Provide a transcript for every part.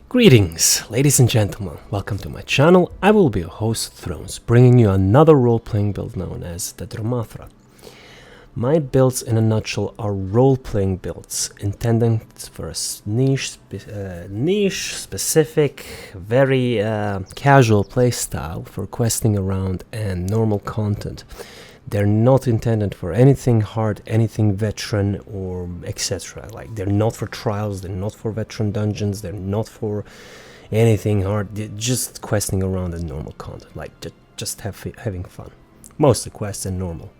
Greetings, ladies and gentlemen, welcome to my channel. I will be your host Thrones, bringing you another role-playing build known as the Dro-m'Athra. My builds in a nutshell are role-playing builds, intended for a niche, specific, very casual playstyle for questing around and normal content. They're not intended for anything hard, anything veteran, or etc. Like, they're not for trials, they're not for veteran dungeons, they're not for anything hard. They're just questing around and normal content, like just having fun. Mostly quests and normal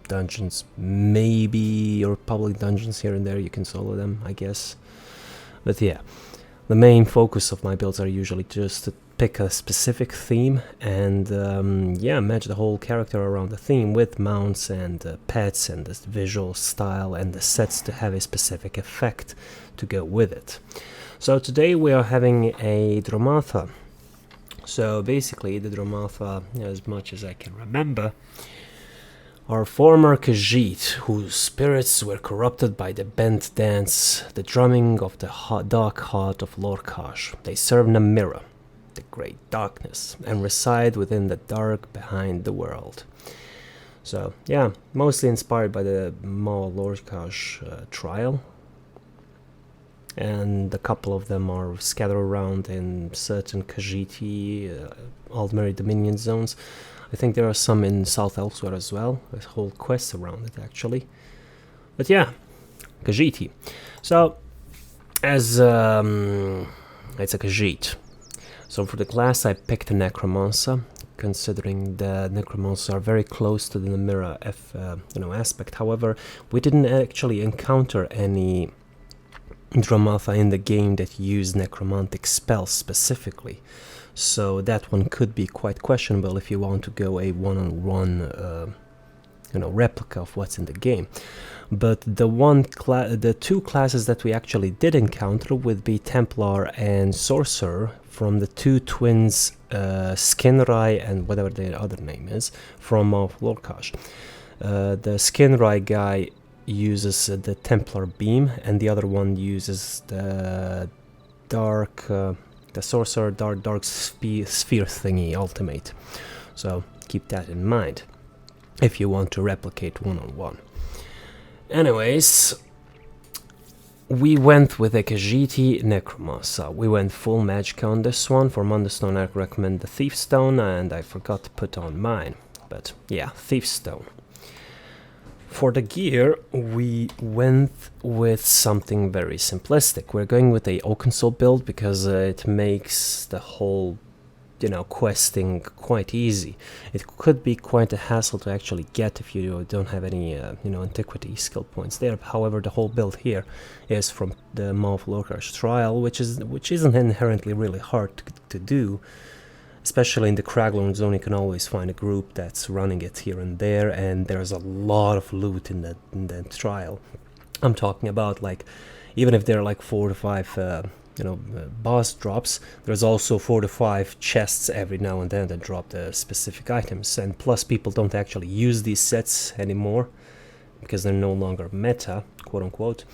dungeons, maybe your public dungeons here and there, you can solo them, I guess. But yeah, the main focus of my builds are usually just to pick a specific theme and match the whole character around the theme with mounts and pets and the visual style and the sets to have a specific effect to go with it. So today we are having a Dro-m'Athra. So basically the Dro-m'Athra, as much as I can remember, our former Khajiit, whose spirits were corrupted by the bent dance, the drumming of the dark heart of Lorkaj. They serve Namira, the great darkness, and reside within the dark behind the world. So yeah, mostly inspired by the Mao Lorkaj trial, and a couple of them are scattered around in certain Khajiiti Aldmeri Dominion zones. I think there are some in South elsewhere as well. There's whole quests around it actually. But yeah, Khajiiti. So as it's a Khajiit. So for the class I picked a Necromancer, considering the Necromancer are very close to the Namira aspect. However, we didn't actually encounter any Dro-m'Athra in the game that used necromantic spells specifically. So that one could be quite questionable if you want to go a one-on-one replica of what's in the game. But the two classes that we actually did encounter would be Templar and Sorcerer from the two twins, Skinrai and whatever their other name is, from Lorkaj. The Skinrai guy uses the Templar beam, and the other one uses the dark, the Sorcerer dark sphere thingy ultimate. So keep that in mind if you want to replicate one-on-one. Anyways, we went with a Khajiiti Necromancer. We went full Magicka on this one. For Mundstone I recommend the Thief Stone, and I forgot to put on mine. But yeah, Thief Stone. For the gear, we went with something very simplistic. We're going with a Oakensoul build because it makes the whole questing quite easy. It could be quite a hassle to actually get if you don't have any antiquity skill points there. However, the whole build here is from the Mao Lorkaj trial, which isn't inherently really hard to do. Especially in the Craglorn zone, you can always find a group that's running it here and there, and there's a lot of loot in that trial. I'm talking about, like, even if there are like 4 to 5 boss drops, there's also 4 to 5 chests every now and then that drop the specific items. And plus, people don't actually use these sets anymore because they're no longer meta, quote unquote.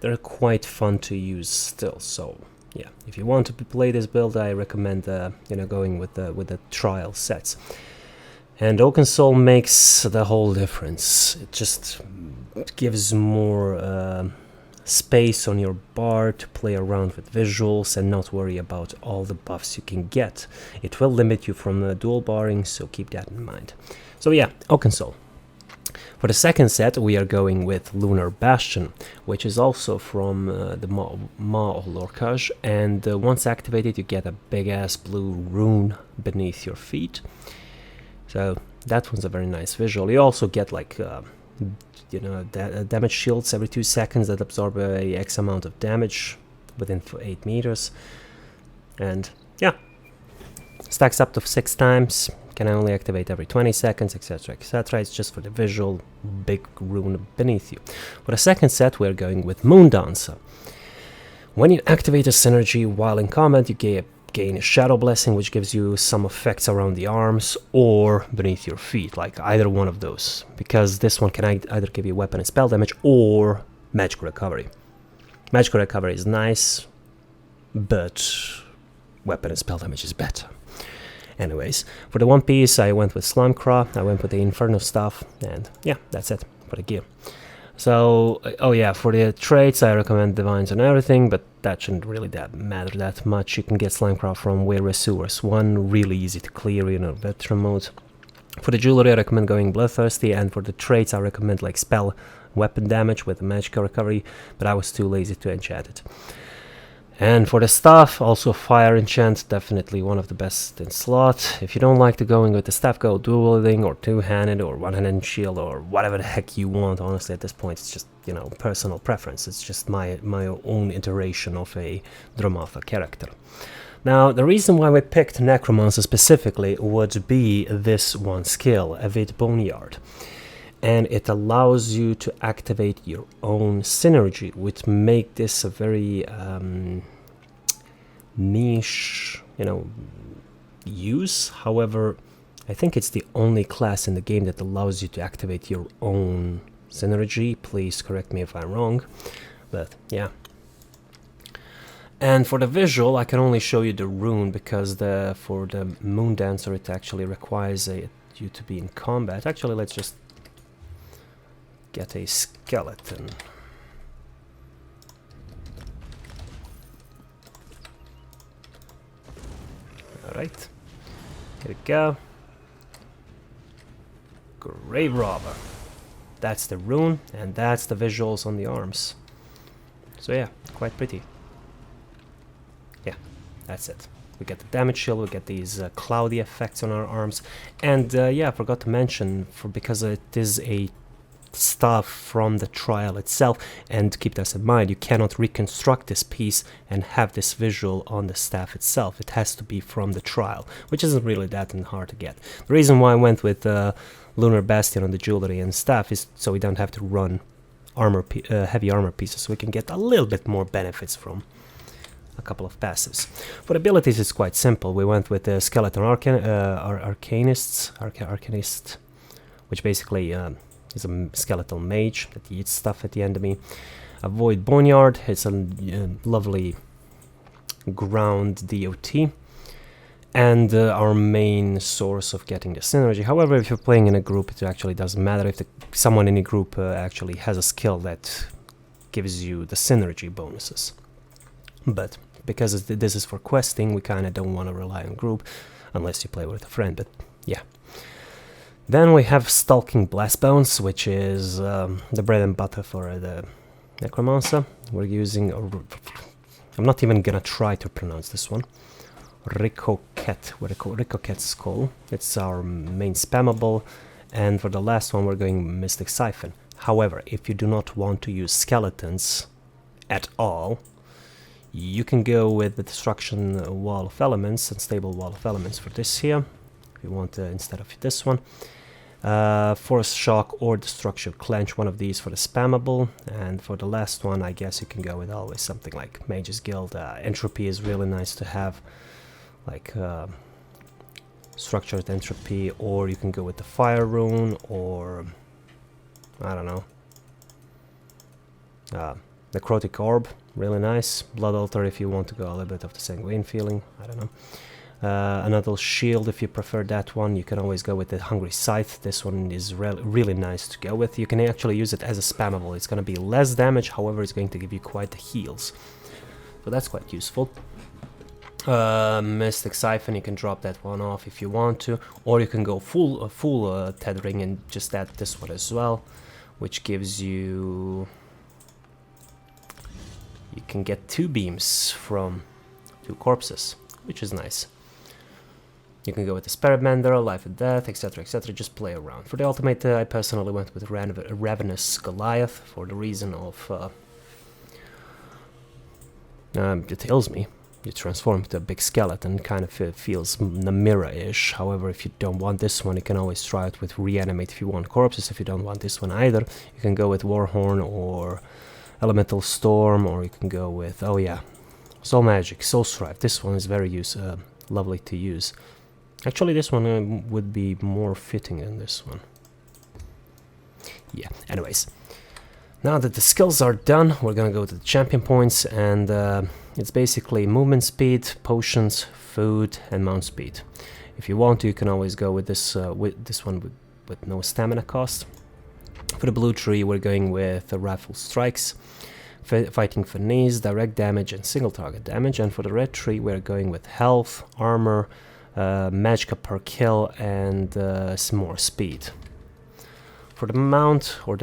They're quite fun to use still. So yeah, if you want to play this build, I recommend going with the trial sets. And Oakensoul makes the whole difference. It just gives more space on your bar to play around with visuals and not worry about all the buffs you can get. It will limit you from dual barring, so keep that in mind. So yeah, Oakensoul. For the second set, we are going with Lunar Bastion, which is also from the Mao Lorkaj, and once activated you get a big-ass blue rune beneath your feet. So that one's a very nice visual. You also get like damage shields every 2 seconds that absorb a X amount of damage within 8 meters. And yeah, stacks up to 6 times. Can only activate every 20 seconds, etc, etc. It's just for the visual big rune beneath you. For the second set, we're going with Moondancer. When you activate a synergy while in combat, you gain a Shadow Blessing, which gives you some effects around the arms or beneath your feet, like either one of those, because this one can either give you weapon and spell damage or magic recovery. Magic recovery is nice, but weapon and spell damage is better. Anyways, for the one piece I went with Slimecraw, I went with the Inferno stuff, and yeah, that's it for the gear. So, oh yeah, for the traits I recommend Divines and everything, but that shouldn't really matter that much. You can get Slimecraw from various sewers. One, really easy to clear, you know, veteran mode. For the jewelry I recommend going Bloodthirsty, and for the traits I recommend like spell weapon damage with the Magicka recovery, but I was too lazy to enchant it. And for the staff, also fire enchant, definitely one of the best in slot. If you don't like to going with the staff, go dual wielding or two-handed or one-handed shield or whatever the heck you want. Honestly, at this point, it's just, you know, personal preference. It's just my own iteration of a Dro-m'Athra character. Now, the reason why we picked Necromancer specifically would be this one skill, Avid Boneyard. And it allows you to activate your own synergy, which make this a very niche, you know, use. However, I think it's the only class in the game that allows you to activate your own synergy. Please correct me if I'm wrong, but yeah. And for the visual, I can only show you the rune because for the Moon Dancer it actually requires you to be in combat. Actually, let's just get a skeleton. Alright, here we go. Grave Robber. That's the rune, and that's the visuals on the arms. So yeah, quite pretty. Yeah, that's it. We get the damage shield, we get these cloudy effects on our arms, and yeah, I forgot to mention, because it is a stuff from the trial itself, and keep this in mind, you cannot reconstruct this piece and have this visual on the staff itself. It has to be from the trial, which isn't really that hard to get. The reason why I went with Lunar Bastion on the jewelry and staff is so we don't have to run heavy armor pieces, so we can get a little bit more benefits from a couple of passives. For abilities, it's quite simple. We went with the Skeleton Arcanist, which basically is a skeletal mage that eats stuff at the enemy. Avoid Boneyard, it's a lovely ground DOT, and our main source of getting the synergy. However, if you're playing in a group, it actually doesn't matter if someone in a group actually has a skill that gives you the synergy bonuses. But because this is for questing, we kind of don't want to rely on group unless you play with a friend, but yeah. Then we have Stalking Blastbones, which is the bread and butter for the Necromancer. We're using, I'm not even gonna try to pronounce this one, Ricoquette Skull. It's our main spammable, and for the last one we're going Mystic Siphon. However, if you do not want to use skeletons at all, you can go with the Destruction Wall of Elements, Unstable Wall of Elements for this here, if you want instead of this one. Force Shock or Destruction Clench, one of these for the spammable, and for the last one I guess you can go with always something like Mage's Guild. Entropy is really nice to have, like Structured Entropy, or you can go with the Fire Rune, or I don't know, Necrotic Orb, really nice. Blood Altar if you want to go a little bit of the Sanguine feeling, I don't know. Another shield if you prefer that one. You can always go with the Hungry Scythe. This one is really nice to go with. You can actually use it as a spammable. It's going to be less damage, however it's going to give you quite the heals, so that's quite useful. Mystic Siphon, you can drop that one off if you want to, or you can go full tethering and just add this one as well, which gives you can get 2 beams from 2 corpses, which is nice. You can go with the Spirit Mender, Life and Death, etc, etc, just play around. For the ultimate, I personally went with Ravenous Goliath for the reason of it heals me. You transform into a big skeleton, kind of feels Namira-ish. However, if you don't want this one, you can always try it with Reanimate if you want corpses. If you don't want this one either, you can go with Warhorn or Elemental Storm, or you can go with, oh yeah, Soul Magic, Soul Strife. This one is very lovely to use. Actually, this one would be more fitting than this one. Yeah, anyways. Now that the skills are done, we're gonna go to the champion points, and It's basically movement speed, potions, food, and mount speed. If you want to, you can always go with this one with no stamina cost. For the blue tree, we're going with the rifle strikes, fighting for knees, direct damage, and single target damage. And for the red tree, we're going with health, armor, Magicka per kill, and some more speed. For the mount, or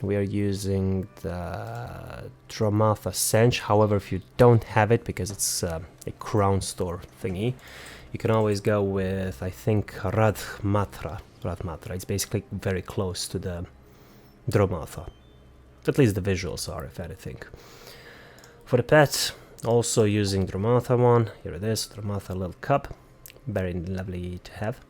we are using the Dro-m'Athra Sench. However, if you don't have it, because it's a crown store thingy, you can always go with, I think, Dro-m'Athra. It's basically very close to the Dro-m'Athra. At least the visuals are, if anything. For the pet, also using Dro-m'Athra one. Here it is, Dro-m'Athra little cup. Very lovely to have.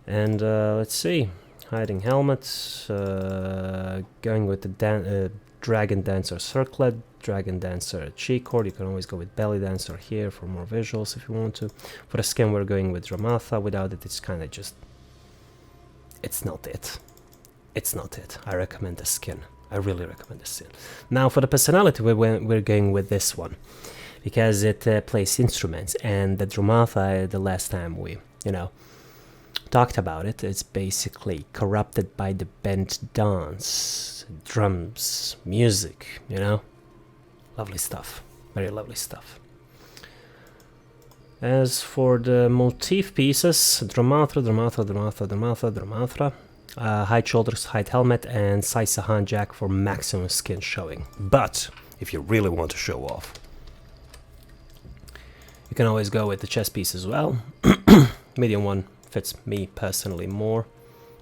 And let's see. Hiding helmet, going with the Dragon Dancer Circlet, Dragon Dancer Cheek Cord. You can always go with Belly Dancer here for more visuals if you want to. For the skin, we're going with Dro-m'Athra. Without it, it's kind of just... It's not it. It's not it. I recommend the skin. I really recommend the skin. Now, for the personality, we're going with this one. Because it plays instruments. And the Dro-m'Athra, the last time we, talked about it, it's basically corrupted by the bent dance, drums, music, lovely stuff, very lovely stuff. As for the motif pieces, Dro-m'Athra, hide shoulders, hide helmet, and Saisahan Jack for maximum skin showing. But if you really want to show off, you can always go with the chest piece as well. Medium one fits me personally more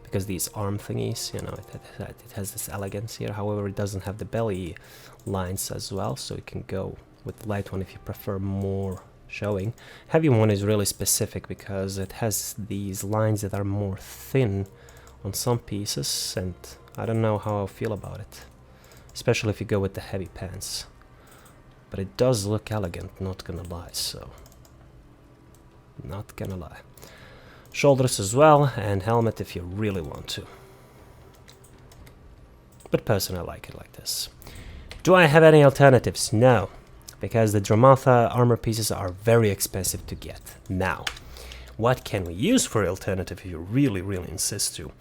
because these arm thingies, it has this elegance here. However, it doesn't have the belly lines as well, so you can go with the light one if you prefer more showing. Heavy one is really specific because it has these lines that are more thin on some pieces, and I don't know how I feel about it, especially if you go with the heavy pants. But it does look elegant, not gonna lie, so not gonna lie. Shoulders as well, and helmet if you really want to. But personally, I like it like this. Do I have any alternatives? No, because the Dro-m'Athra armor pieces are very expensive to get. Now, what can we use for alternative if you really, really insist to?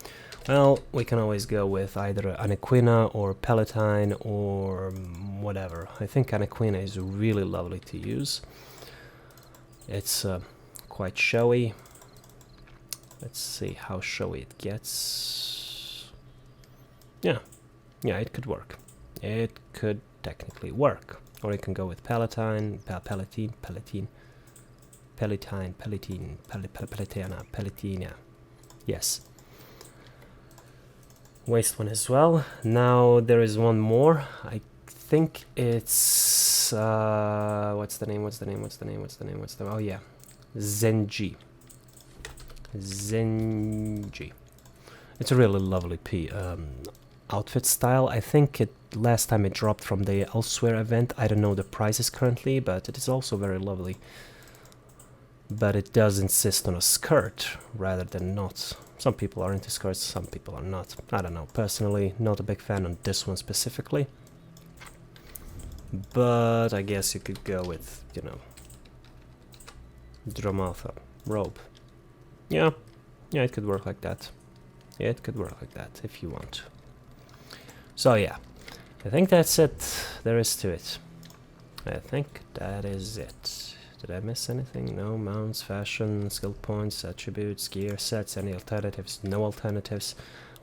Well, we can always go with either Anaquina or Palatine or whatever. I think Anaquina is really lovely to use. It's quite showy. Let's see how showy it gets. Yeah, it could work. It could technically work. Or you can go with Palatine, Palatine. Yes. Waist one as well. Now there is one more. I think it's what's the name? Oh yeah, Zenji. It's a really lovely outfit style. I think last time it dropped from the Elsewhere event. I don't know the prices currently, but it is also very lovely. But it does insist on a skirt rather than not. Some people are into skirts, some people are not. I don't know. Personally, not a big fan on this one specifically. But I guess you could go with, Dro-m'Athra robe. Yeah, it could work like that. It could work like that if you want. So yeah, I think that's it. There is to it. I think that is it. Did I miss anything? No. Mounts, fashion, skill points, attributes, gear sets, any alternatives? No alternatives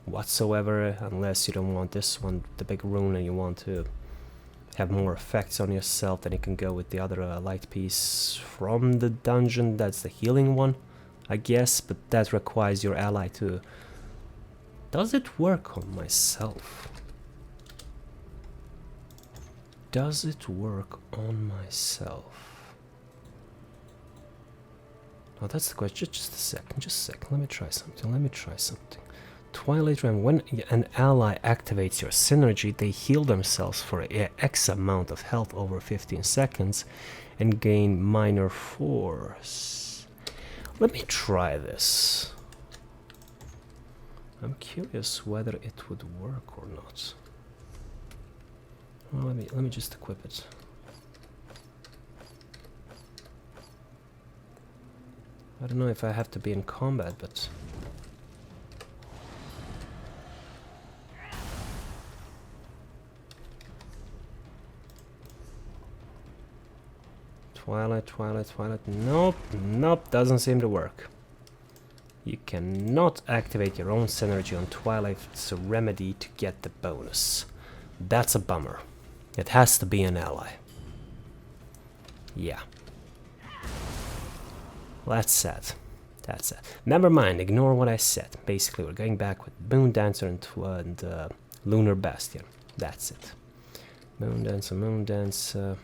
whatsoever, unless you don't want this one, the big rune, and you want to have more effects on yourself. Then you can go with the other light piece from the dungeon. That's the healing one, I guess, but that requires your ally to... Does it work on myself? Does it work on myself? Oh, that's the question. Just a second. Let me try something. Twilight Realm. When an ally activates your synergy, they heal themselves for X amount of health over 15 seconds and gain minor force. Let me try this. I'm curious whether it would work or not. Well, let me just equip it. I don't know if I have to be in combat, but... Twilight, Twilight, Twilight. Nope, nope, doesn't seem to work. You cannot activate your own synergy on Twilight. It's a remedy to get the bonus. That's a bummer. It has to be an ally. Yeah. Well, that's sad. That's sad. Never mind, ignore what I said. Basically, we're going back with Moon Dancer and Lunar Bastion. That's it. Moon Dancer, Moon Dancer...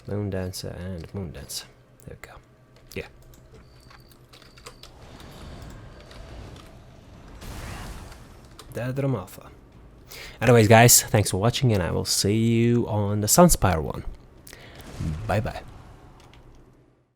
Moon Dancer and Moon Dancer. There we go. Yeah. The Dro-m'Athra. Anyways, guys, thanks for watching, and I will see you on the Sunspire one. Bye bye.